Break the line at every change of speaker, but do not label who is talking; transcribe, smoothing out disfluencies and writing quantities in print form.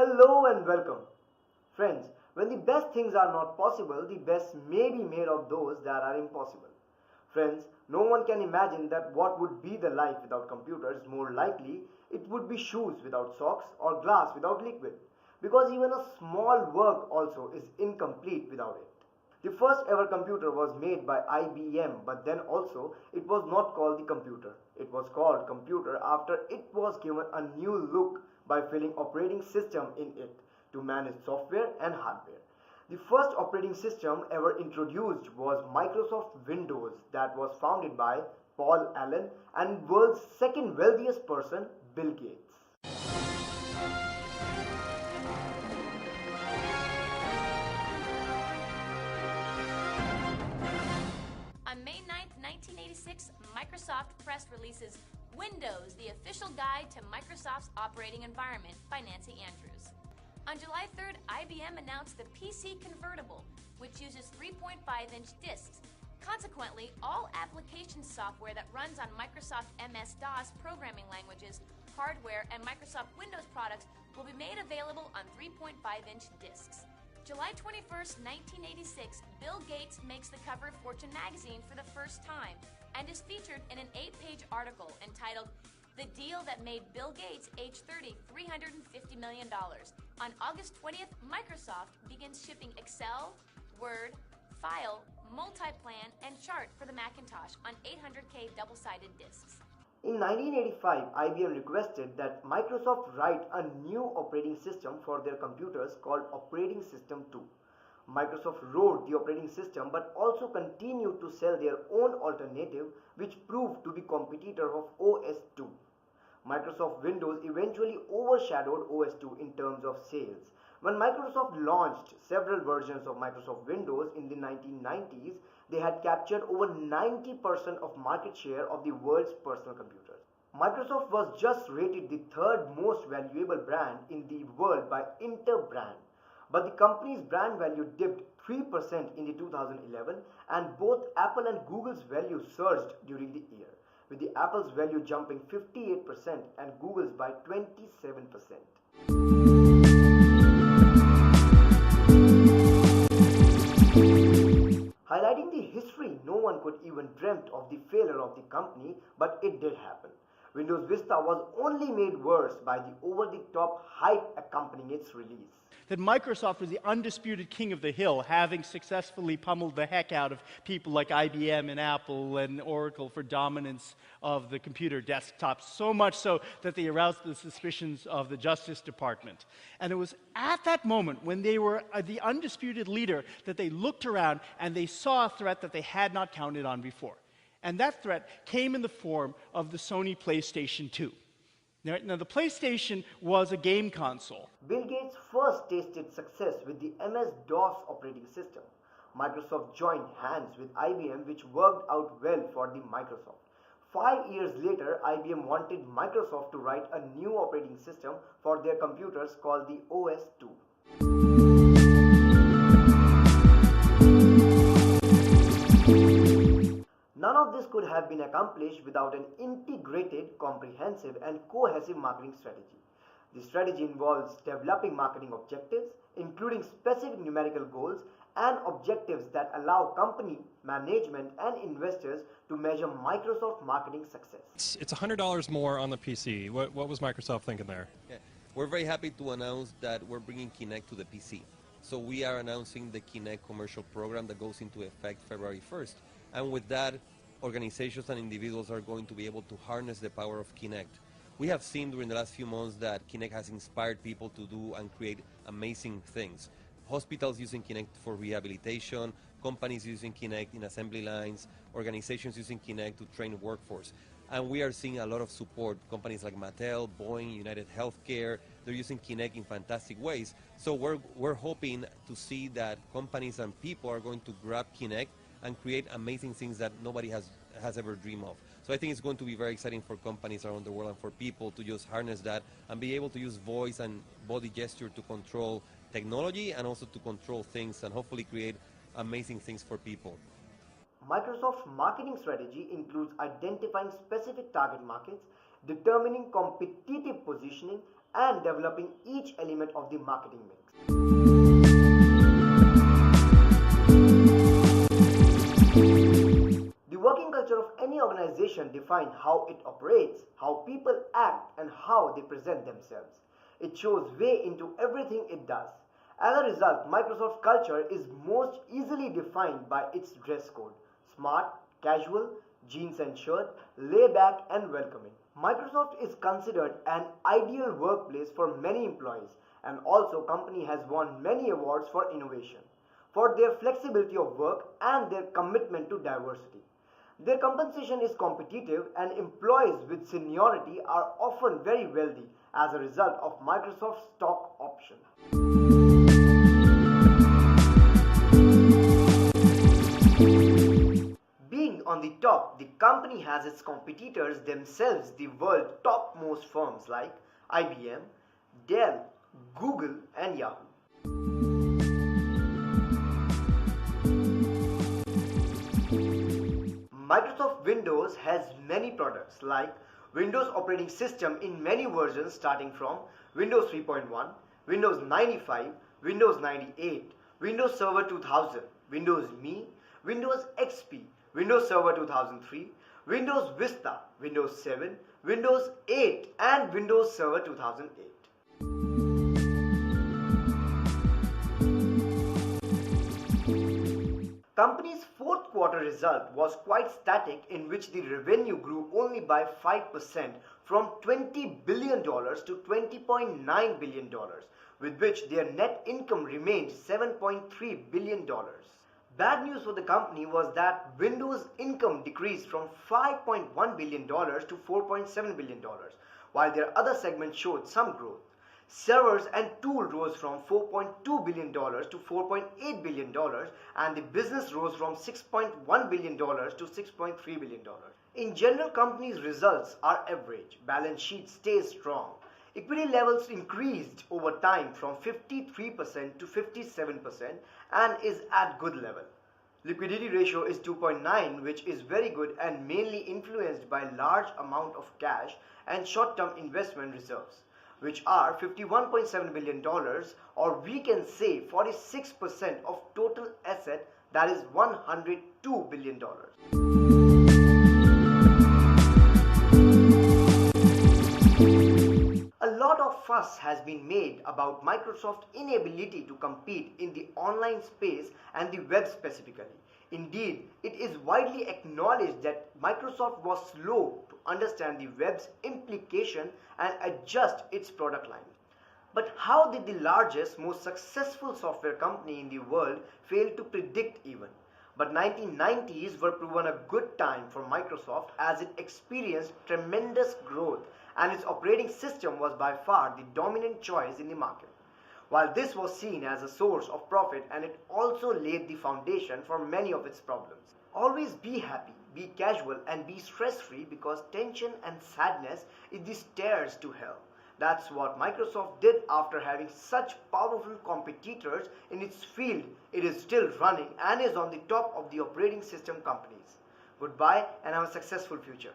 Hello and welcome. Friends, when the best things are not possible, the best may be made of those that are impossible. Friends, no one can imagine that what would be the life without computers. More likely, it would be shoes without socks or glass without liquid. Because even a small work also is incomplete without it. The first ever computer was made by IBM, but then also it was not called the computer. It was called computer after it was given a new look by filling operating system in it to manage software and hardware. The first operating system ever introduced was Microsoft Windows that was founded by Paul Allen and world's second wealthiest person, Bill Gates.
On May 9, 1986, Microsoft press releases Windows, the official guide to Microsoft's operating environment by Nancy Andrews. On July 3rd, IBM announced the PC Convertible, which uses 3.5-inch discs. Consequently, all application software that runs on Microsoft MS-DOS programming languages, hardware, and Microsoft Windows products will be made available on 3.5-inch discs. July 21st, 1986, Bill Gates makes the cover of Fortune magazine for the first time and is featured in an 8-page article entitled The Deal That Made Bill Gates, age 30, $350 million. On August 20th, Microsoft begins shipping Excel, Word, File, Multiplan, and Chart for the Macintosh on 800K double-sided discs.
In 1985, IBM requested that Microsoft write a new operating system for their computers called Operating System 2. Microsoft wrote the operating system but also continued to sell their own alternative which proved to be competitor of OS2. Microsoft Windows eventually overshadowed OS2 in terms of sales. When Microsoft launched several versions of Microsoft Windows in the 1990s, they had captured over 90% of market share of the world's personal computers. Microsoft was just rated the third most valuable brand in the world by Interbrand. But the company's brand value dipped 3% in the 2011 and both Apple and Google's value surged during the year, with the Apple's value jumping 58% and Google's by 27%. Highlighting the history, no one could even dreamt of the failure of the company, but it did happen. Windows Vista was only made worse by the over-the-top hype accompanying its release.
That Microsoft was the undisputed king of the hill, having successfully pummeled the heck out of people like IBM and Apple and Oracle for dominance of the computer desktop, so much so that they aroused the suspicions of the Justice Department. And it was at that moment, when they were the undisputed leader, that they looked around and they saw a threat that they had not counted on before. And that threat came in the form of the Sony PlayStation 2. Now, the PlayStation was a game console.
Bill Gates first tasted success with the MS-DOS operating system. Microsoft joined hands with IBM, which worked out well for the Microsoft. 5 years later, IBM wanted Microsoft to write a new operating system for their computers called the OS2. None of this could have been accomplished without an integrated, comprehensive, and cohesive marketing strategy. The strategy involves developing marketing objectives, including specific numerical goals and objectives that allow company management and investors to measure Microsoft marketing success.
It's $100 more on the PC. What was Microsoft thinking there?
Yeah. We're very happy to announce that we're bringing Kinect to the PC. So we are announcing the Kinect commercial program that goes into effect February 1st. And with that, organizations and individuals are going to be able to harness the power of Kinect. We have seen during the last few months that Kinect has inspired people to do and create amazing things. Hospitals using Kinect for rehabilitation, companies using Kinect in assembly lines, organizations using Kinect to train workforce. And we are seeing a lot of support. Companies like Mattel, Boeing, United Healthcare, they're using Kinect in fantastic ways. So we're hoping to see that companies and people are going to grab Kinect and create amazing things that nobody has ever dreamed of. So I think it's going to be very exciting for companies around the world and for people to just harness that and be able to use voice and body gesture to control technology and also to control things and hopefully create amazing things for people.
Microsoft's marketing strategy includes identifying specific target markets, determining competitive positioning and developing each element of the marketing mix. The working culture of any organization defines how it operates, how people act, and how they present themselves. It shows way into everything it does. As a result, Microsoft culture is most easily defined by its dress code: smart, casual, jeans and shirt, laid back and welcoming. Microsoft is considered an ideal workplace for many employees, and also company has won many awards for innovation, for their flexibility of work and their commitment to diversity. Their compensation is competitive and employees with seniority are often very wealthy as a result of Microsoft's stock option. Being on the top, the company has its competitors themselves, the world's topmost firms like IBM, Dell, Google, and Yahoo. Microsoft Windows has many products like Windows operating system in many versions starting from Windows 3.1, Windows 95, Windows 98, Windows Server 2000, Windows Me, Windows XP, Windows Server 2003, Windows Vista, Windows 7, Windows 8, and Windows Server 2008. Company's fourth quarter result was quite static, in which the revenue grew only by 5% from $20 billion to $20.9 billion, with which their net income remained $7.3 billion. Bad news for the company was that Windows income decreased from $5.1 billion to $4.7 billion, while their other segments showed some growth. Servers and tool rose from $4.2 billion to $4.8 billion, and the business rose from $6.1 billion to $6.3 billion. In general, company's results are average. Balance sheet stays strong. Equity levels increased over time from 53% to 57% and is at good level. Liquidity ratio is 2.9, which is very good and mainly influenced by large amount of cash and short-term investment reserves, which are $51.7 billion, or we can say 46% of total asset, that is $102 billion. A lot of fuss has been made about Microsoft's inability to compete in the online space and the web specifically. Indeed, it is widely acknowledged that Microsoft was slow to understand the web's implication and adjust its product line. But how did the largest, most successful software company in the world fail to predict even? But 1990s were proven a good time for Microsoft as it experienced tremendous growth and its operating system was by far the dominant choice in the market. While this was seen as a source of profit, and it also laid the foundation for many of its problems. Always be happy, be casual, and be stress-free, because tension and sadness is the stairs to hell. That's what Microsoft did after having such powerful competitors in its field. It is still running and is on the top of the operating system companies. Goodbye and have a successful future.